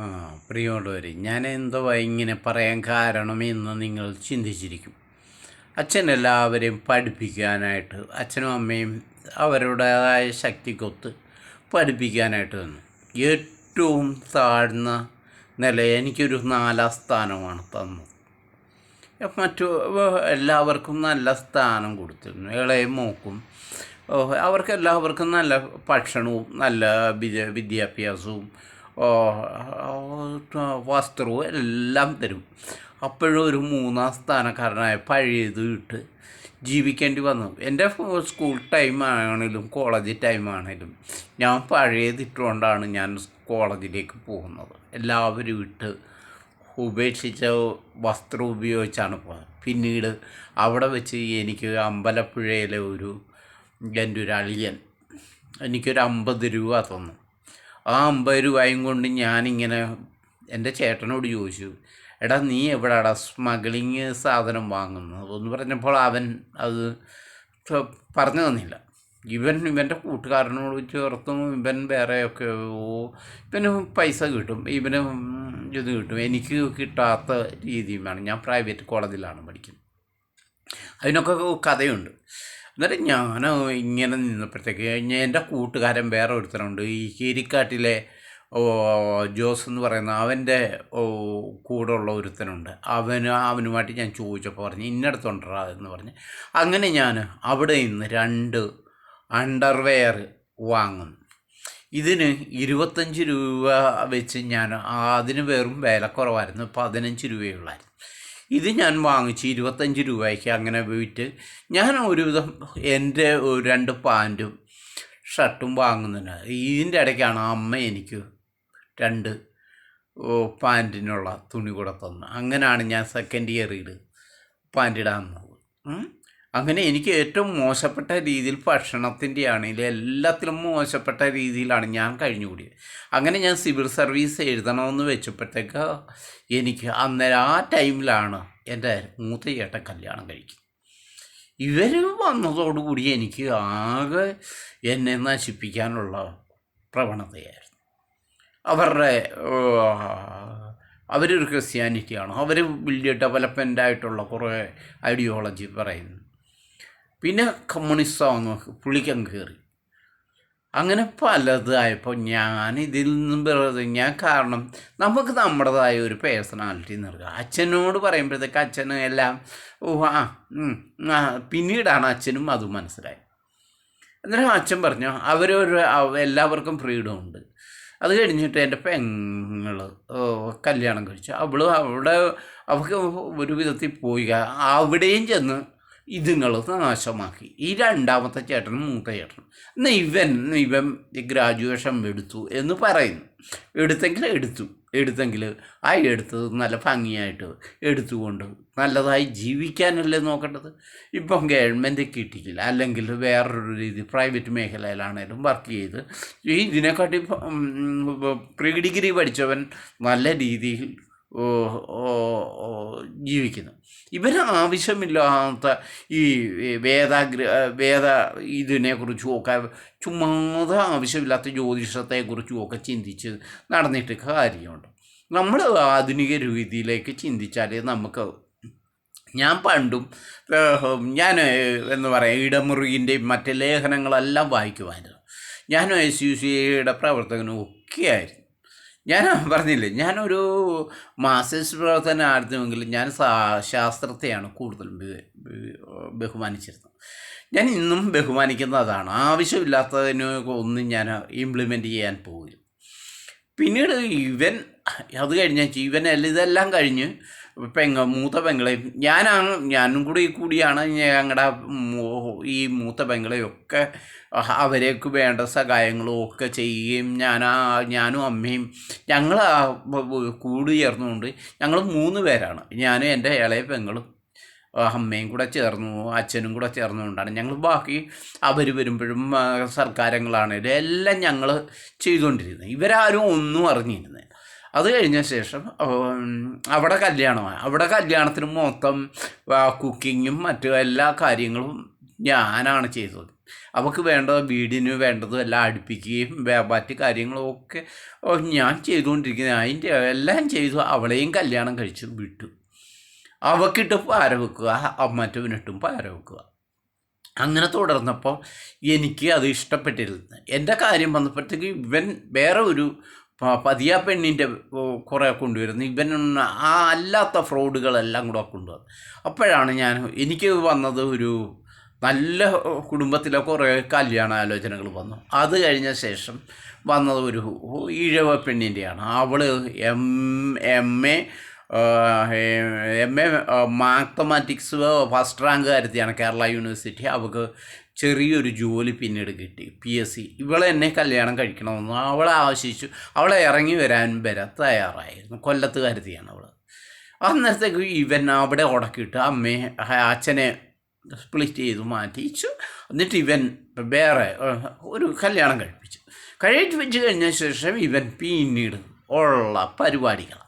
ആ പ്രിയമുള്ളവരെ, ഞാൻ എന്തോ ഇങ്ങനെ പറയാൻ കാരണമെന്ന് നിങ്ങൾ ചിന്തിച്ചിരിക്കും. അച്ഛൻ എല്ലാവരെയും പഠിപ്പിക്കാനായിട്ട്, അച്ഛനും അമ്മയും അവരുടേതായ ശക്തിക്കൊത്ത് പഠിപ്പിക്കാനായിട്ട് തന്നു. ഏറ്റവും താഴ്ന്ന നില എനിക്കൊരു 4ാം സ്ഥാനമാണ് തന്നത്. മറ്റു എല്ലാവർക്കും നല്ല സ്ഥാനം കൊടുത്തിരുന്നു. ഇളയ മോക്കും അവർക്കെല്ലാവർക്കും നല്ല ഭക്ഷണവും നല്ല വിദ്യാഭ്യാസവും വസ്ത്രവും എല്ലാം തരും. അപ്പോഴും ഒരു 3ാം സ്ഥാനക്കാരനായ പഴയത് ഇട്ട് ജീവിക്കേണ്ടി വന്നു. എൻ്റെ സ്കൂൾ ടൈം ആണെങ്കിലും കോളേജ് ടൈം ആണെങ്കിലും ഞാൻ പഴയതിട്ടുകൊണ്ടാണ് ഞാൻ കോളേജിലേക്ക് പോകുന്നത്. എല്ലാവരും ഇട്ട് ഉപേക്ഷിച്ച വസ്ത്രം ഉപയോഗിച്ചാണ് പോയത്. പിന്നീട് അവിടെ വെച്ച് എനിക്ക് അമ്പലപ്പുഴയിലെ എൻ്റെ ഒരു അളിയൻ എനിക്കൊരു 50 രൂപ തന്നു. ആ 50 രൂപയും കൊണ്ട് ഞാനിങ്ങനെ എൻ്റെ ചേട്ടനോട് ചോദിച്ചു, എടാ നീ എവിടെയാടാ സ്മഗ്ലിങ് സാധനം വാങ്ങുന്നത് എന്ന് പറഞ്ഞപ്പോൾ അവൻ അത് പറഞ്ഞു തന്നില്ല. ഇവൻ്റെ കൂട്ടുകാരനോട് ചേർത്തും ഇവൻ വേറെയൊക്കെ ഇവന് പൈസ കിട്ടും, ഇവന് ഇത് കിട്ടും, എനിക്ക് കിട്ടാത്ത രീതിയുമാണ്. ഞാൻ പ്രൈവറ്റ് കോളേജിലാണ് പഠിക്കുന്നത്. അതിനൊക്കെ കഥയുണ്ട്. എന്നിട്ട് ഞാൻ ഇങ്ങനെ നിന്നപ്പോഴത്തേക്ക് എൻ്റെ കൂട്ടുകാരൻ വേറെ ഒരുത്തനുണ്ട്, ഈ കീരിക്കാട്ടിലെ ജോസ് എന്ന് പറയുന്ന അവൻ്റെ കൂടെ ഉള്ള ഒരുത്തനുണ്ട്. അവനുമായിട്ട് ഞാൻ ചോദിച്ചപ്പോൾ പറഞ്ഞ് ഇന്നടത്തുണ്ടാ എന്ന് പറഞ്ഞ്, അങ്ങനെ ഞാൻ അവിടെ നിന്ന് 2 അണ്ടർവെയർ വാങ്ങുന്നു. ഇതിന് 25 രൂപ വെച്ച് ഞാൻ അതിന് വെറും വിലക്കുറവായിരുന്നു, 15 രൂപയുള്ളായിരുന്നു. ഇത് ഞാൻ വാങ്ങിച്ച് 25 രൂപയ്ക്ക് അങ്ങനെ വിറ്റ് ഞാൻ ഒരുവിധം എൻ്റെ 2 പാൻറ്റും ഷർട്ടും വാങ്ങുന്നുണ്ട്. ഇതിൻ്റെ ഇടയ്ക്കാണ് അമ്മ എനിക്ക് 2 പാൻറ്റിനുള്ള തുണി കൂടെ തന്നു. അങ്ങനെയാണ് ഞാൻ സെക്കൻഡ് ഇയറിൽ പാൻറ്റിടാൻ പോകുന്നത്. അങ്ങനെ എനിക്ക് ഏറ്റവും മോശപ്പെട്ട രീതിയിൽ ഭക്ഷണത്തിൻ്റെ ആണെങ്കിലും എല്ലാത്തിലും മോശപ്പെട്ട രീതിയിലാണ് ഞാൻ കഴിഞ്ഞുകൂടിയത്. അങ്ങനെ ഞാൻ സിവിൽ സർവീസ് എഴുതണമെന്ന് വെച്ചപ്പോഴത്തേക്ക് എനിക്ക് അന്നേരം ആ ടൈമിലാണ് എൻ്റെ മൂത്ത ചേട്ടൻ കല്യാണം കഴിക്കുന്നത്. ഇവർ വന്നതോടുകൂടി എനിക്ക് ആകെ എന്നെ നശിപ്പിക്കാനുള്ള പ്രവണതയായിരുന്നു. അവരൊരു ക്രിസ്ത്യാനിറ്റിയാണ്, അവർ വലിയ ഡെവലപ്മെൻ്റായിട്ടുള്ള കുറേ ഐഡിയോളജി പറയുന്നു. പിന്നെ കമ്മ്യൂണിസ്റ്റ് പുള്ളിക്കങ്ങ് കയറി. അങ്ങനെ പലതായപ്പോൾ ഞാൻ ഇതിൽ നിന്നും കാരണം നമുക്ക് നമ്മുടേതായ ഒരു പേഴ്സണാലിറ്റി നൽകുക. അച്ഛനോട് പറയുമ്പോഴത്തേക്ക് അച്ഛന് എല്ലാം പിന്നീടാണ് അച്ഛനും അത് മനസ്സിലായത്. അന്നേരം അച്ഛൻ പറഞ്ഞു എല്ലാവർക്കും ഫ്രീഡം ഉണ്ട്. അത് കഴിഞ്ഞിട്ട് എൻ്റെ പെങ്ങൾ കല്യാണം കഴിച്ചു. അവൾക്ക് ഒരു വിധത്തിൽ പോയി അവിടെയും ചെന്ന് ഇതുങ്ങൾ നാശമാക്കി. ഈ 2ാമത്തെ ചേട്ടനും മൂത്ത ചേട്ടനും. എന്നാൽ ഇവൻ ഗ്രാജുവേഷൻ എടുത്തു എന്ന് പറയുന്നു. എടുത്തെങ്കിൽ എടുത്തത് നല്ല ഭംഗിയായിട്ട് എടുത്തുകൊണ്ട് നല്ലതായി ജീവിക്കാനല്ലേ നോക്കേണ്ടത്. ഇപ്പം ഗവൺമെൻറ് കിട്ടിയില്ല, അല്ലെങ്കിൽ വേറൊരു രീതി പ്രൈവറ്റ് മേഖലയിലാണേലും വർക്ക് ചെയ്ത് ഇതിനെക്കാട്ടി പ്രീ ഡിഗ്രി പഠിച്ചവൻ നല്ല രീതിയിൽ ജീവിക്കുന്നു. ഇവന് ആവശ്യമില്ലാത്ത ഈ വേദ ഇതിനെക്കുറിച്ചും ഒക്കെ ചുമ്മാതെ ആവശ്യമില്ലാത്ത ജ്യോതിഷത്തെക്കുറിച്ചും ഒക്കെ ചിന്തിച്ച് നടന്നിട്ട് കാര്യമുണ്ട്. നമ്മൾ ആധുനിക രീതിയിലേക്ക് ചിന്തിച്ചാൽ നമുക്ക് ഞാൻ പണ്ടും എന്ന് പറയാം ഇടമുറിയിൻ്റെയും മറ്റ് ലേഖനങ്ങളെല്ലാം വായിക്കുമായിരുന്നു. ഞാൻ SUCയുടെ പ്രവർത്തകനും ഒക്കെ ആയിരുന്നു. ഞാൻ പറഞ്ഞില്ലേ, ഞാനൊരു മാസ്റ്റേഴ്സ് പ്രവർത്തനമായിരുന്നുവെങ്കിൽ ഞാൻ ശാസ്ത്രത്തെയാണ് കൂടുതലും ബഹുമാനിച്ചിരുന്നത്. ഞാൻ ഇന്നും ബഹുമാനിക്കുന്നതാണ്. ആവശ്യമില്ലാത്തതിന് ഒന്നും ഞാൻ ഇംപ്ലിമെൻ്റ് ചെയ്യാൻ പോകില്ല. പിന്നീട് അത് കഴിഞ്ഞ ഇതെല്ലാം കഴിഞ്ഞ് മൂത്ത പെങ്ങളെയും ഞാനും കൂടിയാണ് ഞങ്ങളുടെ ഈ മൂത്ത പെങ്ങളെയൊക്കെ അവരേക്ക് വേണ്ട സഹായങ്ങളും ഒക്കെ ചെയ്യുകയും ഞാനും അമ്മയും ഞങ്ങൾ കൂടി ചേർന്നുകൊണ്ട് ഞങ്ങൾ 3 പേരാണ്. ഞാനും എൻ്റെ ഇളയ പെങ്ങളും അമ്മയും കൂടെ അച്ഛനും കൂടെ ചേർന്നുകൊണ്ടാണ് ഞങ്ങൾ ബാക്കി അവർ വരുമ്പോഴും സർക്കാരങ്ങളാണേലും എല്ലാം ഞങ്ങൾ ചെയ്തുകൊണ്ടിരുന്നത്. ഇവരാരും ഒന്നും അറിഞ്ഞിരുന്നത്. അത് കഴിഞ്ഞ ശേഷം അവിടെ കല്യാണമായി. അവിടെ കല്യാണത്തിന് മൊത്തം കുക്കിങ്ങും മറ്റു എല്ലാ കാര്യങ്ങളും ഞാനാണ് ചെയ്തത്. അവൾക്ക് വീടിന് വേണ്ടതും എല്ലാം അടുപ്പിക്കുകയും മറ്റ് കാര്യങ്ങളും ഒക്കെ ഞാൻ ചെയ്തുകൊണ്ടിരിക്കുന്നത്. അതിൻ്റെ എല്ലാം ചെയ്തു. അവളെയും കല്യാണം കഴിച്ചു വിട്ടു. അവക്കിട്ട് പാര വെക്കുക, മറ്റവനിട്ടും പാര വെക്കുക. അങ്ങനെ തുടർന്നപ്പോൾ എനിക്ക് അത് ഇഷ്ടപ്പെട്ടിരുന്നു. എൻ്റെ കാര്യം വന്നപ്പോഴത്തേക്ക് ഇവൻ വേറെ ഒരു പതിയാ പെണ്ണിൻ്റെ കുറേ കൊണ്ടുവരുന്നു. ഇവൻ അല്ലാത്ത ഫ്രോഡുകളെല്ലാം കൂടെ കൊണ്ടുവന്നു. അപ്പോഴാണ് എനിക്ക് വന്നത് ഒരു നല്ല കുടുംബത്തിലെ കുറേ കല്യാണാലോചനകൾ വന്നു. അത് കഴിഞ്ഞ ശേഷം വന്നത് ഒരു ഈഴവ പെണ്ണിൻ്റെയാണ്. അവൾ M A mathematics first rank കാര്യത്തിയാണ് കേരള യൂണിവേഴ്സിറ്റി. അവൾക്ക് ചെറിയൊരു ജോലി പിന്നീട് കിട്ടി, PSC. ഇവളെ എന്നെ കല്യാണം കഴിക്കണമെന്ന് അവളെ ആവശ്യിച്ചു. അവളെ ഇറങ്ങി വരെ തയ്യാറായിരുന്നു. കൊല്ലത്ത് കരുതിയാണ് അവൾ. അന്നേരത്തേക്ക് ഇവൻ അവിടെ ഉടക്കിയിട്ട് അച്ഛനെ സ്പ്ലിറ്റ് ചെയ്തു മാറ്റിച്ചു. എന്നിട്ട് ഇവൻ വേറെ ഒരു കല്യാണം കഴിപ്പിച്ച് കഴിഞ്ഞ ശേഷം ഇവൻ പിന്നീട് ഉള്ള പരിപാടികൾ,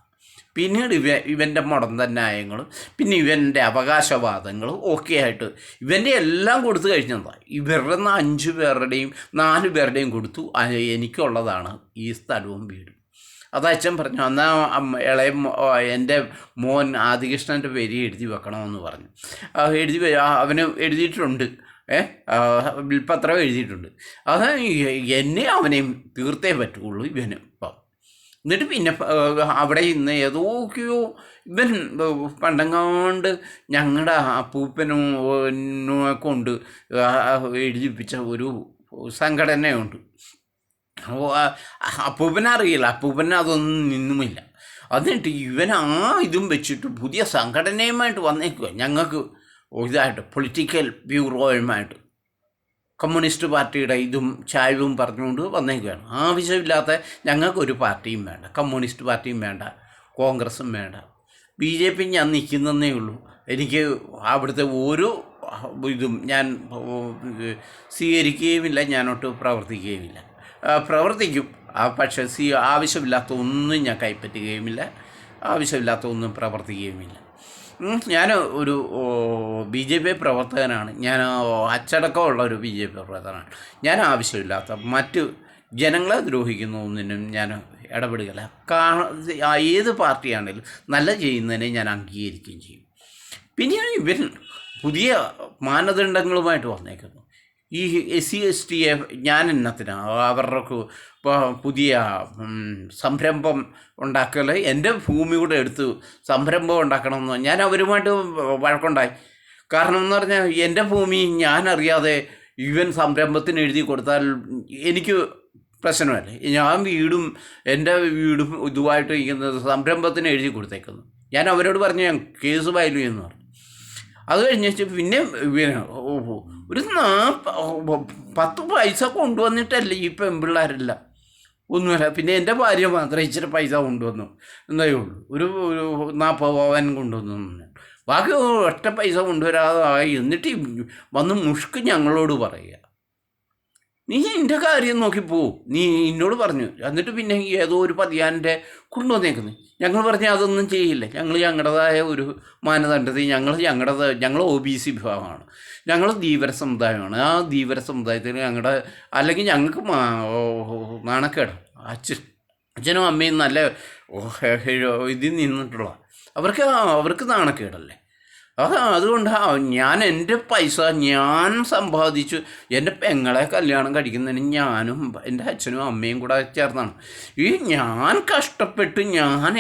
പിന്നീട് ഇവൻ്റെ മുടന്ത ന്യായങ്ങളും പിന്നെ ഇവൻ്റെ അവകാശവാദങ്ങളും ഒക്കെ ആയിട്ട് ഇവൻ്റെ എല്ലാം കൊടുത്തു കഴിഞ്ഞതാണ്. ഇവരുടെ 5 പേരുടെയും 4 പേരുടെയും കൊടുത്തു. എനിക്കുള്ളതാണ് ഈ സ്ഥലവും വീടും. അത് അച്ഛൻ പറഞ്ഞു. എന്നാൽ എൻ്റെ മോൻ ആദികൃഷ്ണൻ്റെ പേര് എഴുതി വെക്കണമെന്ന് പറഞ്ഞു. അവന് എഴുതിയിട്ടുണ്ട്, വിൽപ്പത്രം എഴുതിയിട്ടുണ്ട്. അത് അവനെയും തീർത്തേ പറ്റുള്ളൂ ഇവന്. എന്നിട്ട് പിന്നെ അവിടെ ഇന്ന് ഏതൊക്കെയോ ഇവൻ പണ്ടങ്ങാണ്ട് ഞങ്ങളുടെ അപ്പൂപ്പനും കൊണ്ട് എഴുതിപ്പിച്ച ഒരു സംഘടനയുണ്ട്. അപ്പൂപ്പനറിയില്ല, അപ്പൂപ്പന് അതൊന്നും നിന്നുമില്ല. എന്നിട്ട് ഇവൻ ഇതും വെച്ചിട്ട് പുതിയ സംഘടനയുമായിട്ട് വന്നേക്കുക. ഞങ്ങൾക്ക് ഇതായിട്ട് പൊളിറ്റിക്കൽ ബ്യൂറോയുമായിട്ട് കമ്മ്യൂണിസ്റ്റ് പാർട്ടിയുടെ ഇതും ചായവും പറഞ്ഞുകൊണ്ട് വന്നേക്കുകയാണ്. ആവശ്യമില്ലാത്ത ഞങ്ങൾക്കൊരു പാർട്ടിയും വേണ്ട, കമ്മ്യൂണിസ്റ്റ് പാർട്ടിയും വേണ്ട, കോൺഗ്രസും വേണ്ട, BJP ഞാൻ നിൽക്കുന്നതേ ഉള്ളൂ. എനിക്ക് അവിടുത്തെ ഓരോ ഇതും ഞാൻ സ്വീകരിക്കുകയുമില്ല, ഞാനൊട്ട് പ്രവർത്തിക്കുകയുമില്ല. പ്രവർത്തിക്കും പക്ഷേ ആവശ്യമില്ലാത്ത ഒന്നും ഞാൻ കൈപ്പറ്റുകയുമില്ല, ആവശ്യമില്ലാത്ത ഒന്നും പ്രവർത്തിക്കുകയുമില്ല. ഞാൻ ഒരു BJP പ്രവർത്തകനാണ്. ഞാൻ അച്ചടക്കമുള്ള ഒരു BJP പ്രവർത്തകനാണ്. ഞാൻ ആവശ്യമില്ലാത്ത മറ്റ് ജനങ്ങളെ ദ്രോഹിക്കുന്ന ഒന്നിനും ഞാൻ ഇടപെടുകയില്ല. ഏത് പാർട്ടിയാണെങ്കിലും നല്ല ചെയ്യുന്നതിനെ ഞാൻ അംഗീകരിക്കുകയും ചെയ്യും. പിന്നെ ഇവർ പുതിയ മാനദണ്ഡങ്ങളുമായിട്ട് വന്നേക്കുന്നു. ഈ SC ST ഞാൻ എന്നത്തിനാണ് അവർക്ക് പുതിയ സംരംഭം ഉണ്ടാക്കൽ, എൻ്റെ ഭൂമി കൂടെ എടുത്ത് സംരംഭം ഉണ്ടാക്കണമെന്ന് ഞാൻ അവരുമായിട്ട് വഴക്കുണ്ടായി. കാരണം എന്ന് പറഞ്ഞാൽ എൻ്റെ ഭൂമി ഞാനറിയാതെ ഇവൻ സംരംഭത്തിന് എഴുതി കൊടുത്താൽ എനിക്ക് പ്രശ്നമല്ലേ. ഞാൻ എൻ്റെ വീടും ഇതുമായിട്ട് ഇരിക്കുന്നത് സംരംഭത്തിന് എഴുതി കൊടുത്തേക്കുന്നു. ഞാൻ അവരോട് പറഞ്ഞു ഞാൻ കേസ് ഫയൽ ചെയ്യുമെന്ന് പറഞ്ഞു. അത് കഴിഞ്ഞിട്ട് പിന്നെ ഒരു 10 പൈസ കൊണ്ടുവന്നിട്ടല്ലേ ഈ പെൺപിള്ളേരല്ല ഒന്നുമില്ല. പിന്നെ എൻ്റെ ഭാര്യ മാത്രം ഇച്ചിരി പൈസ കൊണ്ടുവന്നു എന്നേ ഉള്ളൂ. ഒരു 40 പവൻ കൊണ്ടുവന്നു. ബാക്കി ഒറ്റ പൈസ കൊണ്ടുവരാതായി. എന്നിട്ട് വന്ന് മുഷ്ക് ഞങ്ങളോട് പറയുക, നീ എൻ്റെ കാര്യം നോക്കിപ്പോ, നീ എന്നോട് പറഞ്ഞു. എന്നിട്ട് പിന്നെ ഏതോ ഒരു പതിയാൻ്റെ കൊണ്ടുവന്നേക്കുന്നു. ഞങ്ങൾ പറഞ്ഞാൽ അതൊന്നും ചെയ്യില്ല. ഞങ്ങളുടേതായ ഒരു മാനദണ്ഡത്തിൽ ഞങ്ങൾ OBC വിഭാഗമാണ്, ഞങ്ങൾ ധീവര സമുദായമാണ്. ആ ധീവര സമുദായത്തിൽ അല്ലെങ്കിൽ ഞങ്ങൾക്ക് നാണക്കേട്. അച്ഛനും അമ്മയും നല്ല ഇതിൽ നിന്നിട്ടുള്ള അവർക്ക് നാണക്കേടല്ലേ. അതുകൊണ്ട് ഞാൻ എൻ്റെ പൈസ ഞാൻ സമ്പാദിച്ചു എൻ്റെ പെങ്ങളെ കല്യാണം കഴിക്കുന്നതിന് ഞാനും എൻ്റെ അച്ഛനും അമ്മയും കൂടെ ചേർന്നാണ്. ഞാൻ കഷ്ടപ്പെട്ട്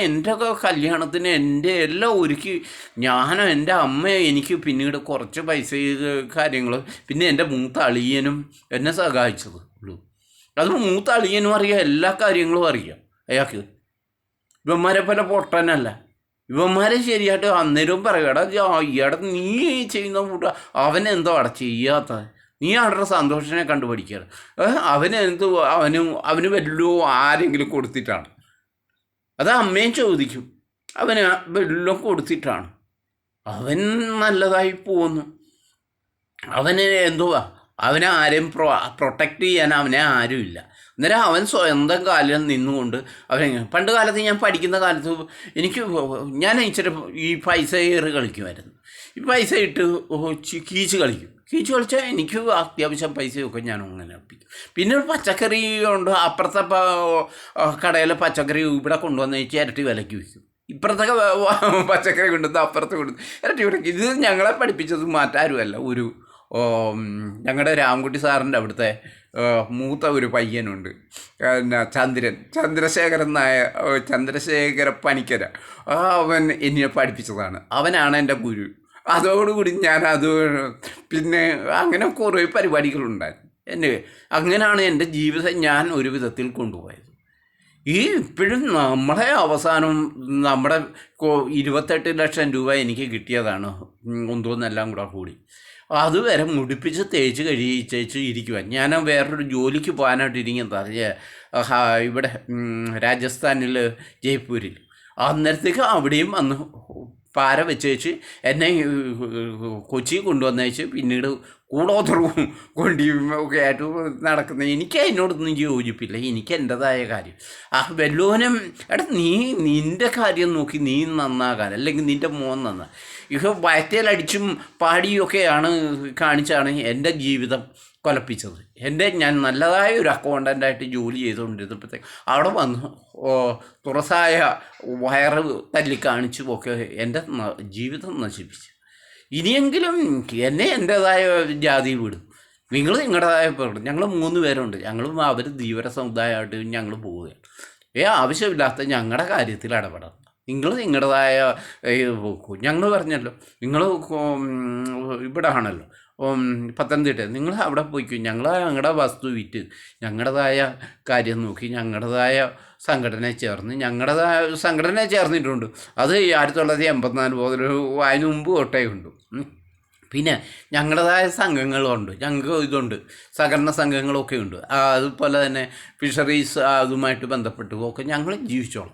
എൻ്റെ കല്യാണത്തിന് എൻ്റെ എല്ലാം ഒരുക്കി എൻ്റെ അമ്മ എനിക്ക് പിന്നീട് കുറച്ച് പൈസ കാര്യങ്ങൾ പിന്നെ എൻ്റെ മൂത്ത അളിയനും എന്നെ സഹായിച്ചത് ഉള്ളൂ. അത് മൂത്ത അളിയനും അറിയാം, എല്ലാ കാര്യങ്ങളും അറിയാം അയാൾക്ക്. ഇവന്മാരെ പോലെ പൊട്ടനല്ല. ഇവന്മാരെ ശരിയായിട്ട് അന്നേരവും പറയടാ നീ ചെയ്യുന്ന കൂട്ട അവനെന്തോ ചെയ്യാത്തത്, നീ അവരുടെ സന്തോഷനെ കണ്ടുപിടിക്കുകയാണ്. അവന് വല്ലോ ആരെങ്കിലും കൊടുത്തിട്ടാണ്. അത് അമ്മയും ചോദിക്കും, അവന് വല്ലതും കൊടുത്തിട്ടാണ് അവൻ നല്ലതായി പോകുന്നു. അവന് എന്തുവാ, അവനെ ആരെയും പ്രൊട്ടക്റ്റ് ചെയ്യാൻ അവനെ ആരുമില്ല. അന്നേരം അവൻ സ്വന്തം കാലിൽ നിന്നുകൊണ്ട് പണ്ട് കാലത്ത് ഞാൻ പഠിക്കുന്ന കാലത്ത് ഞാൻ ഇച്ചിരി ഈ പൈസ ഏറ് കളിക്കുമായിരുന്നു. ഈ പൈസ ഇട്ട് കീച്ച് കളിക്കും. കീച്ചു കളിച്ചാൽ എനിക്ക് അത്യാവശ്യം പൈസയൊക്കെ ഞാൻ അങ്ങനെ ഒപ്പിക്കും. പിന്നെ ഒരു പച്ചക്കറി ഉണ്ട്, അപ്പുറത്തെ കടയിലെ പച്ചക്കറി ഇവിടെ കൊണ്ടുവന്ന് ഇരട്ടി വിലയ്ക്ക് വിൽക്കും. ഇപ്പുറത്തെ പച്ചക്കറി കൊണ്ടുവന്ന് അപ്പുറത്ത് കൊണ്ടുവന്ന് ഇരട്ടി വിലയ്ക്ക്. ഇത് ഞങ്ങളെ പഠിപ്പിച്ചത് മറ്റാരുമല്ല, ഒരു ഞങ്ങളുടെ രാംകുട്ടി സാറിൻ്റെ അവിടുത്തെ മൂത്ത ഒരു പയ്യനുണ്ട്, ചന്ദ്രശേഖര പണിക്കര. അവൻ എന്നെ പഠിപ്പിച്ചതാണ്, അവനാണ് എൻ്റെ ഗുരു. അതോടുകൂടി ഞാനത് പിന്നെ അങ്ങനെ കുറേ പരിപാടികളുണ്ടായിരുന്നു അങ്ങനെയാണ് എൻ്റെ ജീവിതം ഞാൻ ഒരു വിധത്തിൽ കൊണ്ടുപോയത്. ഇപ്പോഴും നമ്മളെ അവസാനം നമ്മുടെ 28 ലക്ഷം രൂപ എനിക്ക് കിട്ടിയതാണ് ഒന്നോന്നെല്ലാം കൂടി. അതുവരെ മുടിപ്പിച്ച് തേച്ച് കഴിച്ചേച്ച് ഇരിക്കുക. ഞാൻ വേറൊരു ജോലിക്ക് പോകാനായിട്ട് ഇരിക്കുന്നത് ഇവിടെ രാജസ്ഥാനിൽ ജയ്പൂരിൽ. അന്നേരത്തേക്ക് അവിടെയും അന്ന് പാര വെച്ചേച്ച് എന്നെ കൊച്ചി കൊണ്ടുവന്നേച്ച് പിന്നീട് കൂടോത്രവും ഒക്കെ ആയിട്ട് നടക്കുന്നത്. എനിക്ക് അതിനോടൊന്നും യോജിപ്പില്ല. എനിക്ക് എൻ്റെതായ കാര്യം വല്ലോനും നിൻ്റെ കാര്യം നോക്കി നീ നന്നാകാൻ, അല്ലെങ്കിൽ നിൻ്റെ മോൻ നന്നാ. വയറ്റേലടിച്ചും പാടിയൊക്കെയാണ് കാണിച്ചാണ് എൻ്റെ ജീവിതം കൊലപ്പിച്ചത്. ഞാൻ നല്ലതായ ഒരു അക്കൗണ്ടൻ്റായിട്ട് ജോലി ചെയ്തുകൊണ്ടിരുന്നപ്പോഴത്തേക്ക് അവിടെ വന്ന് തുറസായ വയറ് തല്ലി കാണിച്ചും ഒക്കെ എൻ്റെ ജീവിതം നശിപ്പിച്ചു. ഇനിയെങ്കിലും എന്നെ എൻ്റേതായ ജാതിയിൽ വിടും, നിങ്ങൾ നിങ്ങളുടേതായ പേരും. ഞങ്ങൾ 3 പേരുണ്ട്, ഞങ്ങളും അവർ ധീവര സമുദായമായിട്ട് ഞങ്ങൾ പോവുകയാണ്. ആവശ്യമില്ലാത്ത ഞങ്ങളുടെ കാര്യത്തിൽ ഇടപെടണം. നിങ്ങൾ നിങ്ങളുടേതായ ഞങ്ങൾ പറഞ്ഞല്ലോ, നിങ്ങൾ ഇവിടെ ആണല്ലോ പത്തനംതിട്ട, നിങ്ങൾ അവിടെ പോയിക്കും. ഞങ്ങളുടെ വസ്തു വിറ്റ് ഞങ്ങളുടേതായ കാര്യം നോക്കി ഞങ്ങളുടേതായ സംഘടനയെ ചേർന്നിട്ടുണ്ട്. അത് 1984 മുതൽ അതിന് മുമ്പ് തൊട്ടേ ഉണ്ട്. പിന്നെ ഞങ്ങളുടേതായ സംഘങ്ങളുണ്ട്, ഞങ്ങൾക്ക് ഇതുണ്ട്, സഹകരണ സംഘങ്ങളൊക്കെ ഉണ്ട്. അതുപോലെ തന്നെ ഫിഷറീസ് അതുമായിട്ട് ബന്ധപ്പെട്ട് ഒക്കെ ഞങ്ങൾ ജീവിച്ചോളാം.